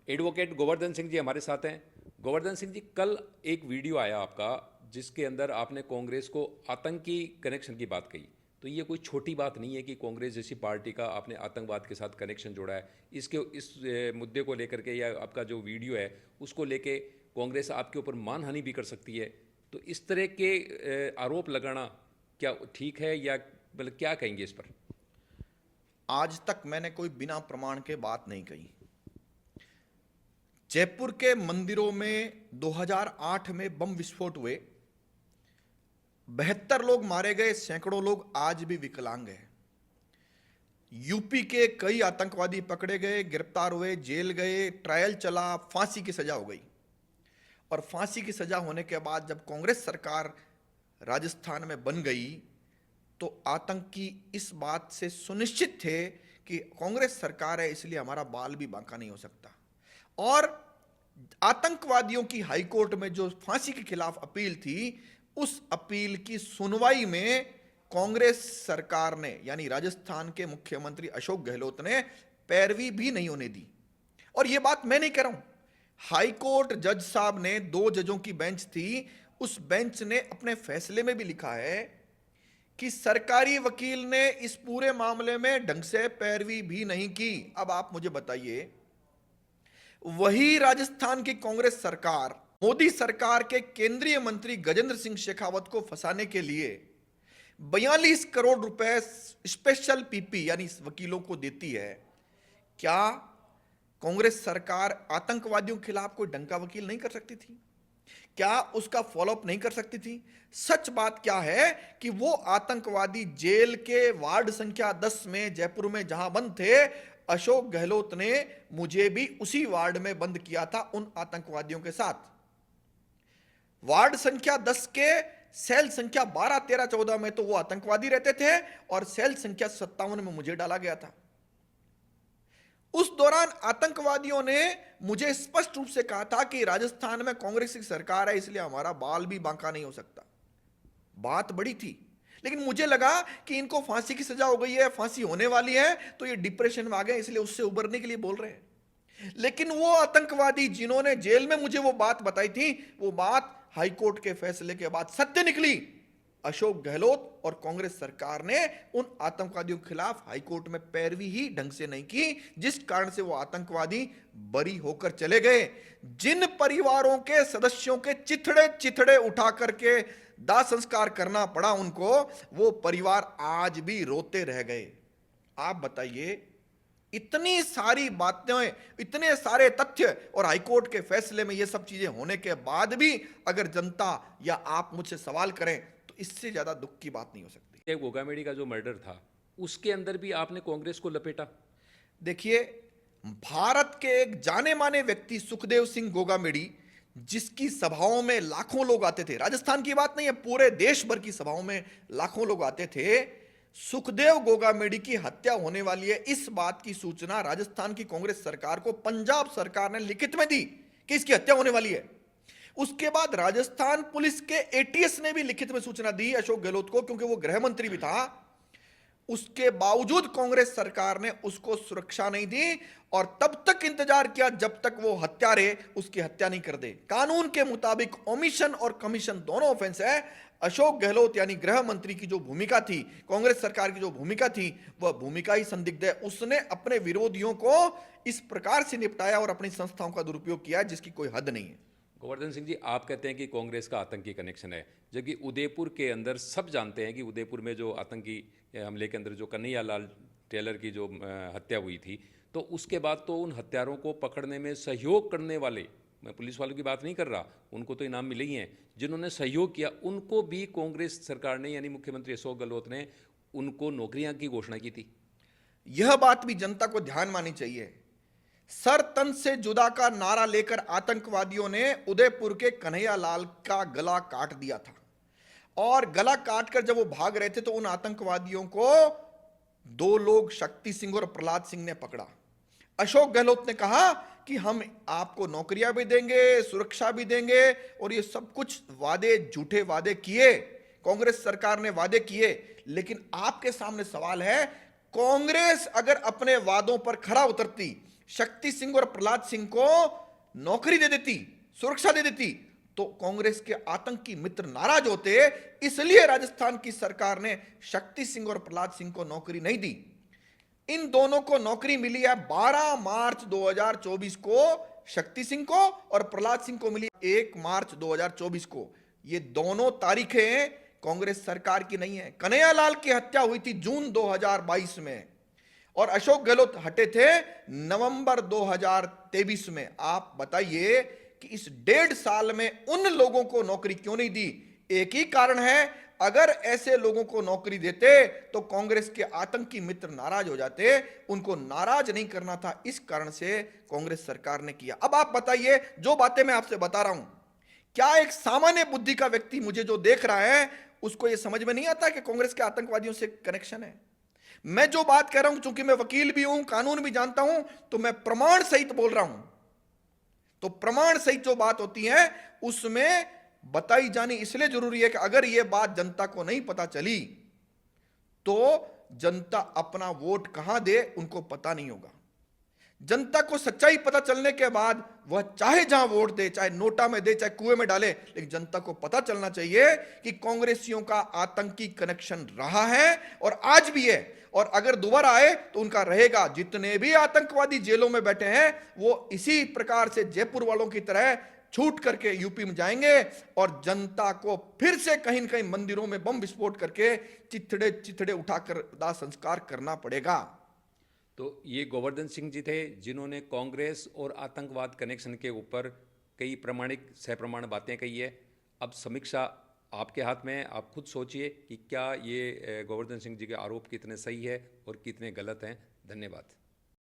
Advocate Govardhan Singh ji हमारे साथ हैं। गोवर्धन सिंह जी, कल एक वीडियो आया आपका जिसके अंदर आपने कांग्रेस को आतंकी कनेक्शन की बात कही। तो ये कोई छोटी बात नहीं है कि कांग्रेस जैसी पार्टी का आपने आतंकवाद के साथ कनेक्शन जोड़ा है। इसके इस मुद्दे को लेकर के या आपका जो वीडियो है उसको लेके कांग्रेस आपके ऊपर मानहानि भी कर सकती है। तो इस तरह के आरोप लगाना क्या ठीक है, या मतलब क्या कहेंगे इस पर? आज तक मैंने कोई बिना प्रमाण के बात नहीं कही। जयपुर के मंदिरों में 2008 में बम विस्फोट हुए, 72 लोग मारे गए, सैकड़ों लोग आज भी विकलांग हैं। यूपी के कई आतंकवादी पकड़े गए, गिरफ्तार हुए, जेल गए, ट्रायल चला, फांसी की सजा हो गई। और फांसी की सजा होने के बाद जब कांग्रेस सरकार राजस्थान में बन गई तो आतंकी इस बात से सुनिश्चित थे कि कांग्रेस सरकार है इसलिए हमारा बाल भी बांका नहीं हो सकता। और आतंकवादियों की हाईकोर्ट में जो फांसी के खिलाफ अपील थी, उस अपील की सुनवाई में कांग्रेस सरकार ने यानी राजस्थान के मुख्यमंत्री अशोक गहलोत ने पैरवी भी नहीं होने दी। और यह बात मैं नहीं कह रहा हूं, हाईकोर्ट जज साहब ने, 2 जजों की बेंच थी, उस बेंच ने अपने फैसले में भी लिखा है कि सरकारी वकील ने इस पूरे मामले में ढंग से पैरवी भी नहीं की। अब आप मुझे बताइए, वही राजस्थान की कांग्रेस सरकार मोदी सरकार के केंद्रीय मंत्री गजेंद्र सिंह शेखावत को फंसाने के लिए 42 करोड़ रुपए स्पेशल पीपी यानी वकीलों को देती है। क्या कांग्रेस सरकार आतंकवादियों के खिलाफ कोई ढंग का वकील नहीं कर सकती थी? क्या उसका फॉलोअप नहीं कर सकती थी? सच बात क्या है कि वो आतंकवादी जेल के वार्ड संख्या 10 में जयपुर में जहां बंद थे, अशोक गहलोत ने मुझे भी उसी वार्ड में बंद किया था उन आतंकवादियों के साथ। वार्ड संख्या 10 के सेल संख्या 12, 13, 14 में तो वो आतंकवादी रहते थे और सेल संख्या 57 में मुझे डाला गया था। उस दौरान आतंकवादियों ने मुझे स्पष्ट रूप से कहा था कि राजस्थान में कांग्रेस की सरकार है इसलिए हमारा बाल भी बांका नहीं हो सकता। बात बड़ी थी, लेकिन मुझे लगा कि इनको फांसी की सजा हो गई है, फांसी होने वाली है, तो ये डिप्रेशन में आ गए इसलिए उससे उबरने के लिए बोल रहे हैं। लेकिन वो आतंकवादी जिन्होंने जेल में मुझे वो बात बताई थी, वो बात हाईकोर्ट के फैसले के बाद सत्य निकली। अशोक गहलोत और कांग्रेस सरकार ने उन आतंकवादियों के खिलाफ हाईकोर्ट में पैरवी ही ढंग से नहीं की, जिस कारण से वो आतंकवादी बरी होकर चले गए। जिन परिवारों के सदस्यों के चिथड़े चिथड़े उठा करके दाह संस्कार करना पड़ा उनको, वो परिवार आज भी रोते रह गए। आप बताइए, इतनी सारी बातें, इतने सारे तथ्य और हाईकोर्ट के फैसले में ये सब चीजें होने के बाद भी अगर जनता या आप मुझसे सवाल करें तो इससे ज्यादा दुख की बात नहीं हो सकती। गोगामेडी का जो मर्डर था उसके अंदर भी आपने कांग्रेस को लपेटा। देखिए, भारत के एक जाने माने व्यक्ति सुखदेव सिंह गोगामेडी, जिसकी सभाओं में लाखों लोग आते थे, राजस्थान की बात नहीं है, पूरे देश भर की सभाओं में लाखों लोग आते थे, सुखदेव गोगामेडी की हत्या होने वाली है, इस बात की सूचना राजस्थान की कांग्रेस सरकार को पंजाब सरकार ने लिखित में दी कि इसकी हत्या होने वाली है। उसके बाद राजस्थान पुलिस के एटीएस ने भी लिखित में सूचना दी अशोक गहलोत को, क्योंकि वो गृह मंत्री भी था। उसके बावजूद कांग्रेस सरकार ने उसको सुरक्षा नहीं दी और तब तक इंतजार किया जब तक वो हत्यारे उसकी हत्या नहीं कर दे। कानून के मुताबिक ओमिशन और कमीशन दोनों ऑफेंस है। अशोक गहलोत यानी गृह मंत्री की जो भूमिका थी, कांग्रेस सरकार की जो भूमिका थी, वह भूमिका ही संदिग्ध है। उसने अपने विरोधियों को इस प्रकार से निपटाया और अपनी संस्थाओं का दुरुपयोग किया जिसकी कोई हद नहीं है। गोवर्धन सिंह जी, आप कहते हैं कि कांग्रेस का आतंकी कनेक्शन है, जबकि उदयपुर के अंदर सब जानते हैं कि उदयपुर में जो आतंकी हमले के अंदर जो कन्हैया लाल टेलर की जो हत्या हुई थी, तो उसके बाद तो उन हत्यारों को पकड़ने में सहयोग करने वाले, मैं पुलिस वालों की बात नहीं कर रहा, उनको तो इनाम मिले ही हैं, जिन्होंने सहयोग किया उनको भी कांग्रेस सरकार ने यानी मुख्यमंत्री अशोक गहलोत ने उनको नौकरियां की घोषणा की थी। यह बात भी जनता को ध्यान माननी चाहिए। सर तन से जुदा का नारा लेकर आतंकवादियों ने उदयपुर के कन्हैया लाल का गला काट दिया था और गला काटकर जब वो भाग रहे थे तो उन आतंकवादियों को 2 लोग, शक्ति सिंह और प्रहलाद सिंह ने पकड़ा। अशोक गहलोत ने कहा कि हम आपको नौकरियां भी देंगे, सुरक्षा भी देंगे, और ये सब कुछ वादे, झूठे वादे किए, कांग्रेस सरकार ने वादे किए। लेकिन आपके सामने सवाल है, कांग्रेस अगर अपने वादों पर खरा उतरती शक्ति सिंह और प्रहलाद सिंह को नौकरी दे देती, सुरक्षा दे देती, तो कांग्रेस के आतंकी मित्र नाराज होते। इसलिए राजस्थान की सरकार ने शक्ति सिंह और प्रहलाद सिंह को नौकरी नहीं दी। इन दोनों को नौकरी मिली है 12 मार्च 2024 को शक्ति सिंह को, और प्रहलाद सिंह को मिली 1 मार्च 2024 को। ये दोनों तारीखें कांग्रेस सरकार की नहीं है। कन्हैयालाल की हत्या हुई थी जून 2022 में और अशोक गहलोत हटे थे नवंबर 2023 में। आप बताइए कि इस 1.5 साल में उन लोगों को नौकरी क्यों नहीं दी? एक ही कारण है, अगर ऐसे लोगों को नौकरी देते तो कांग्रेस के आतंकी मित्र नाराज हो जाते। उनको नाराज नहीं करना था, इस कारण से कांग्रेस सरकार ने किया। अब आप बताइए, जो बातें मैं आपसे बता रहा हूं, क्या एक सामान्य बुद्धि का व्यक्ति मुझे जो देख रहा है उसको यह समझ में नहीं आता कि कांग्रेस के आतंकवादियों से कनेक्शन है? मैं जो बात कह रहा हूं, चूंकि मैं वकील भी हूं, कानून भी जानता हूं, तो मैं प्रमाण सहित बोल रहा हूं। तो प्रमाण सहित जो बात होती है उसमें बताई जानी इसलिए जरूरी है कि अगर यह बात जनता को नहीं पता चली तो जनता अपना वोट कहां दे उनको पता नहीं होगा। जनता को सच्चाई पता चलने के बाद वह चाहे जहां वोट दे, चाहे नोटा में दे, चाहे कुएं में डाले, लेकिन जनता को पता चलना चाहिए कि कांग्रेसियों का आतंकी कनेक्शन रहा है और आज भी है, और अगर दोबारा आए तो उनका रहेगा। जितने भी आतंकवादी जेलों में बैठे हैं वो इसी प्रकार से जयपुर वालों की तरह छूट करके यूपी में जाएंगे और जनता को फिर से कहीं न कहीं मंदिरों में बम विस्फोट करके चिथड़े चिथड़े उठाकर दाह संस्कार करना पड़ेगा। तो ये गोवर्धन सिंह जी थे जिन्होंने कांग्रेस और आतंकवाद कनेक्शन के ऊपर कई प्रमाणिक सप्रमाण बातें कही है। अब समीक्षा आपके हाथ में है, आप खुद सोचिए कि क्या ये गोवर्धन सिंह जी के आरोप कितने सही है और कितने गलत हैं। धन्यवाद।